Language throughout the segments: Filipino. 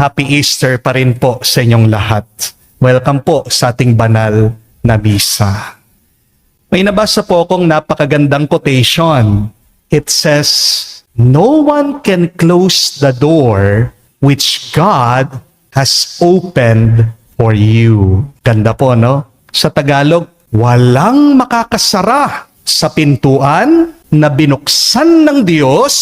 Happy Easter pa rin po sa inyong lahat. Welcome po sa ating banal na misa. May nabasa po akong napakagandang quotation. It says, "No one can close the door which God has opened for you." Ganda po, no? Sa Tagalog, walang makakasara sa pintuan na binuksan ng Diyos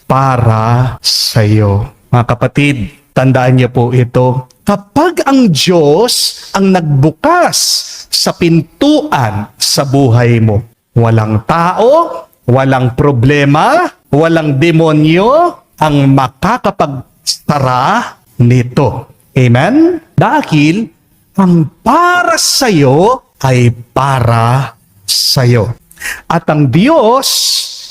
para sa iyo. Mga kapatid, tandaan niyo po ito. Kapag ang Diyos ang nagbukas sa pintuan sa buhay mo, walang tao, walang problema, walang demonyo ang makakapagsara nito. Amen? Dahil ang para sa iyo ay para sa iyo. At ang Diyos,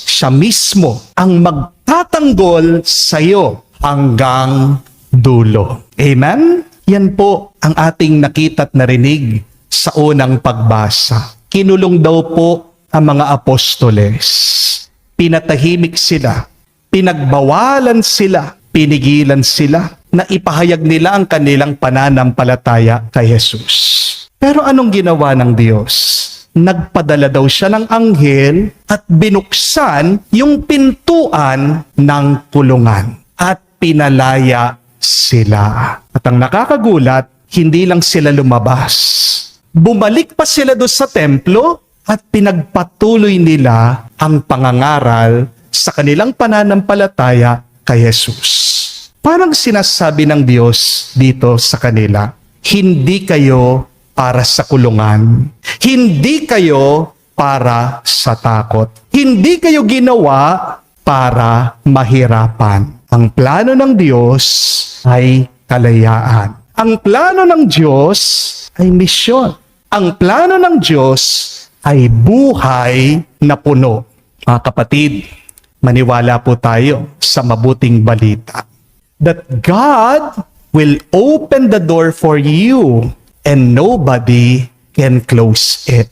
siya mismo ang magtatanggol sa iyo hanggang dulo. Amen? Yan po ang ating nakita at narinig sa unang pagbasa. Kinulong daw po ang mga apostoles. Pinatahimik sila. Pinagbawalan sila. Pinigilan sila na ipahayag nila ang kanilang pananampalataya kay Jesus. Pero anong ginawa ng Diyos? Nagpadala daw siya ng anghel at binuksan yung pintuan ng kulungan at pinalaya sila. At ang nakakagulat, hindi lang sila lumabas. Bumalik pa sila doon sa templo at pinagpatuloy nila ang pangangaral sa kanilang pananampalataya kay Jesus. Parang sinasabi ng Diyos dito sa kanila, hindi kayo para sa kulungan. Hindi kayo para sa takot. Hindi kayo ginawa para mahirapan. Ang plano ng Diyos ay kalayaan. Ang plano ng Diyos ay misyon. Ang plano ng Diyos ay buhay na puno. Mga kapatid, maniwala po tayo sa mabuting balita that God will open the door for you and nobody can close it.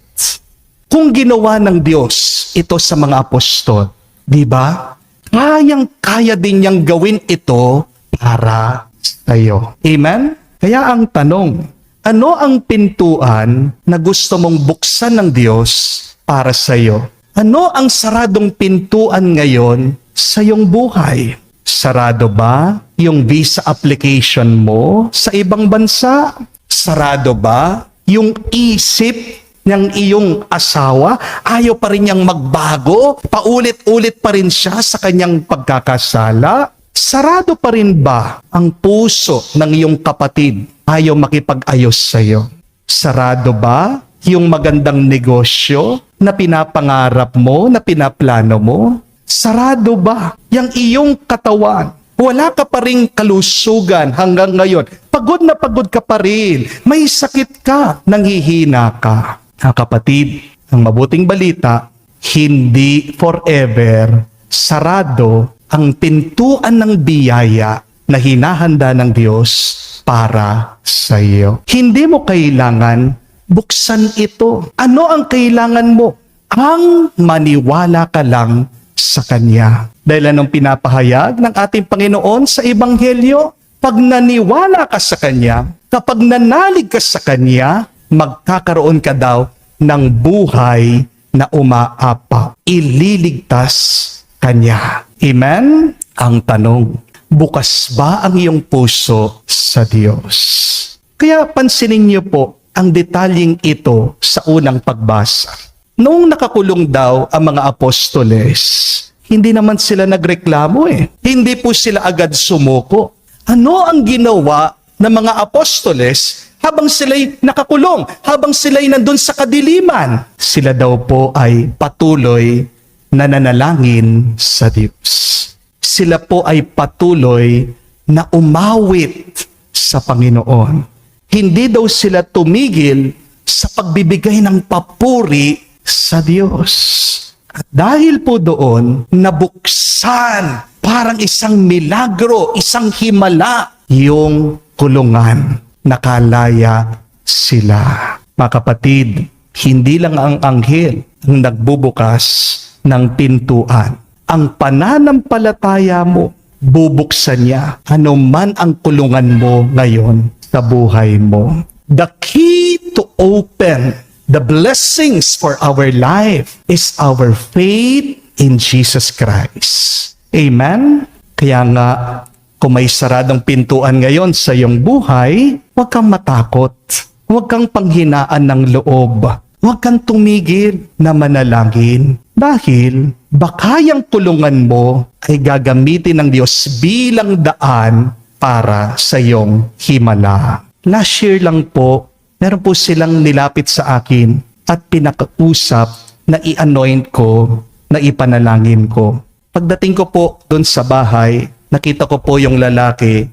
Kung ginawa ng Diyos ito sa mga apostol, di ba? Kayang-kaya din niyang gawin ito para sa iyo. Amen? Kaya ang tanong, ano ang pintuan na gusto mong buksan ng Diyos para sa iyo? Ano ang saradong pintuan ngayon sa iyong buhay? Sarado ba yung visa application mo sa ibang bansa? Sarado ba yung isip ng iyong asawa? Ayaw pa rin niyang magbago? Paulit-ulit pa rin siya sa kanyang pagkakasala? Sarado pa rin ba ang puso ng iyong kapatid? Ayaw makipag-ayos sa iyo? Sarado ba yung magandang negosyo na pinapangarap mo, na pinaplano mo? Sarado ba yung iyong katawan? Wala ka pa rin kalusugan hanggang ngayon. Pagod na pagod ka pa rin. May sakit ka, nanghihina ka. Kapatid, ang mabuting balita, hindi forever sarado ang pintuan ng biyaya na hinahanda ng Diyos para sa iyo. Hindi mo kailangan buksan ito. Ano ang kailangan mo? Ang maniwala ka lang sa Kanya. Dahil anong pinapahayag ng ating Panginoon sa Ebanghelyo? Pag naniwala ka sa Kanya, kapag nanalig ka sa Kanya, magkakaroon ka daw ng buhay na umaapaw. Ililigtas Kanya. Amen? Ang tanong, bukas ba ang iyong puso sa Diyos? Kaya pansinin niyo po ang detalyeng ito sa unang pagbasa. Noong nakakulong daw ang mga apostoles, hindi naman sila nagreklamo eh. Hindi po sila agad sumuko. Ano ang ginawa ng mga apostoles habang sila'y nakakulong, habang sila'y nandun sa kadiliman? Sila daw po ay patuloy na nanalangin sa Diyos. Sila po ay patuloy na umawit sa Panginoon. Hindi daw sila tumigil sa pagbibigay ng papuri sa Diyos. At dahil po doon, nabuksan parang isang milagro, isang himala yung kulungan. Nakalaya sila. Mga kapatid, hindi lang ang anghel ang nagbubukas ng pintuan. Ang pananampalataya mo bubuksan niya ano man ang kulungan mo ngayon sa buhay mo. The key to open the blessings for our life is our faith in Jesus Christ. Amen? Kaya nga, kung may saradong pintuan ngayon sa iyong buhay, huwag kang matakot. Huwag kang panghinaan ng loob. Huwag kang tumigil na manalangin. Dahil baka yung kulungan mo ay gagamitin ng Diyos bilang daan para sa iyong himala. Last year lang po, meron po silang nilapit sa akin at pinakausap na i-anoint ko, na ipanalangin ko. Pagdating ko po doon sa bahay, nakita ko po yung lalaki,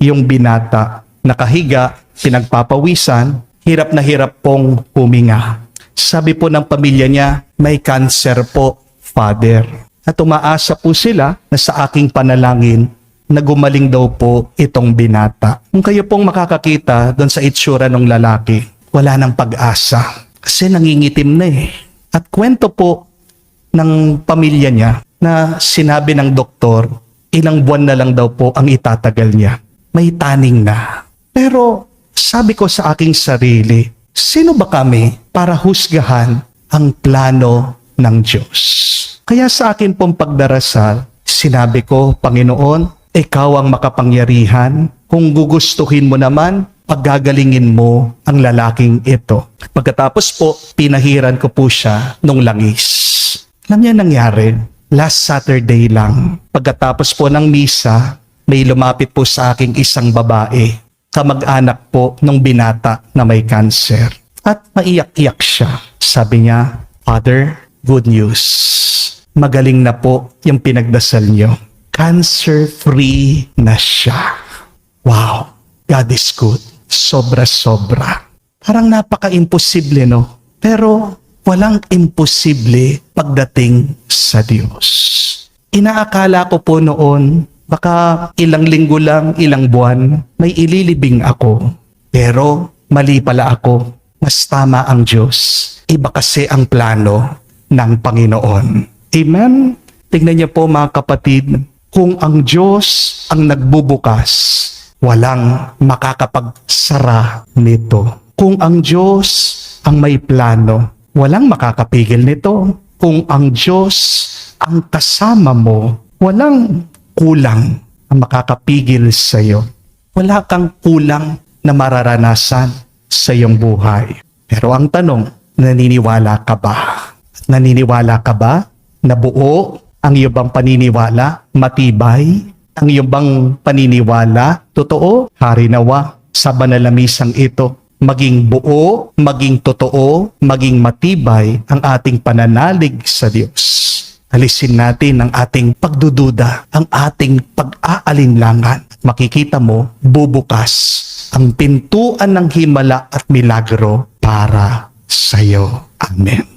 yung binata, nakahiga, pinagpapawisan, hirap na hirap pong huminga. Sabi po ng pamilya niya, may cancer po, Father. At umaasa po sila na sa aking panalangin, na gumaling daw po itong binata. Kung kayo pong makakakita doon sa itsura ng lalaki, wala nang pag-asa. Kasi nangingitim na eh. At kwento po ng pamilya niya na sinabi ng doktor, ilang buwan na lang daw po ang itatagal niya. May taning na. Pero sabi ko sa aking sarili, sino ba kami para husgahan ang plano ng Diyos? Kaya sa akin pong pagdarasal, sinabi ko, Panginoon, ikaw ang makapangyarihan. Kung gugustuhin mo naman, paggagalingin mo ang lalaking ito. Pagkatapos po, pinahiran ko po siya nung langis. Alam niya nangyari, last Saturday lang. Pagkatapos po ng misa, may lumapit po sa aking isang babae, kamag-anak po nung binata na may cancer. At maiyak-iyak siya. Sabi niya, Father, good news. Magaling na po yung pinagdasal niyo. Cancer-free na siya. Wow, God is good. Sobra-sobra. Parang napaka-imposible, no? Pero walang imposible pagdating sa Diyos. Inaakala ko po noon, baka ilang linggo lang, ilang buwan, may ililibing ako. Pero mali pala ako. Mas tama ang Diyos. Iba kasi ang plano ng Panginoon. Amen? Tingnan niyo po mga kapatid, kung ang Diyos ang nagbubukas, walang makakapagsara nito. Kung ang Diyos ang may plano, walang makakapigil nito. Kung ang Diyos ang kasama mo, walang kulang ang makakapigil sa iyo. Wala kang kulang na mararanasan sa iyong buhay. Pero ang tanong, naniniwala ka ba? Naniniwala ka ba na buo ang iyong bang paniniwala? Matibay? Ang iyong bang paniniwala? Totoo? Harinawa sa banal na misang ito. Maging buo, maging totoo, maging matibay ang ating pananalig sa Diyos. Alisin natin ang ating pagdududa, ang ating pag-aalinlangan. Makikita mo, bubukas ang pintuan ng himala at milagro para sa iyo. Amen.